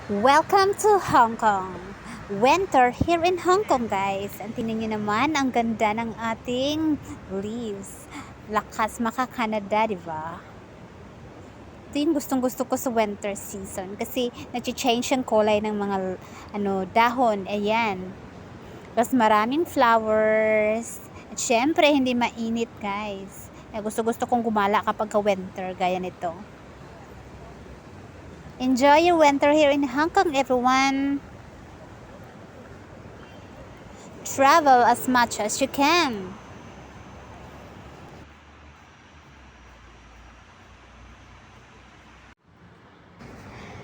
Welcome to Hong Kong. Winter here in Hong Kong, guys. Ang tingnan niyo naman, ang ganda ng ating leaves. Lakas maka-Canada, di ba? Ito yung gustong-gusto ko sa winter season kasi nag-change yung kulay ng mga dahon. Ayan. Tapos maraming flowers. At syempre, hindi mainit, guys. Gusto-gusto kong gumala kapag ka-winter, gaya nito. Enjoy your winter here in Hong Kong, everyone. Travel as much as you can.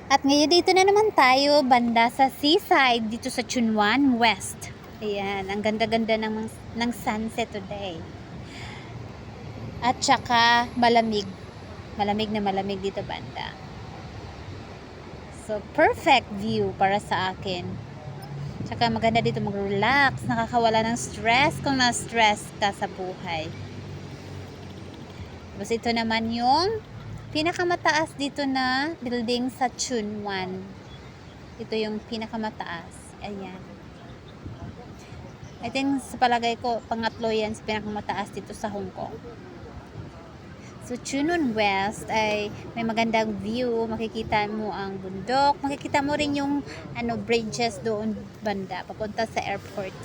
At ngayon dito na naman tayo banda sa seaside dito sa Tsuen Wan West. Ayan, ang ganda-ganda ng sunset today. At saka malamig. Malamig na malamig dito banda. So, perfect view para sa akin. Tsaka maganda dito mag-relax, nakakawala ng stress kung na-stress ka sa buhay. Tapos ito naman yung pinakamataas dito na building sa Tsuen Wan. Ito yung pinakamataas. Ayan. I think sa palagay ko, pangatlo yan sa pinakamataas dito sa Hong Kong. So, Tsuen Wan West ay may magandang view. Makikita mo ang bundok. Makikita mo rin yung bridges doon banda, papunta sa airport.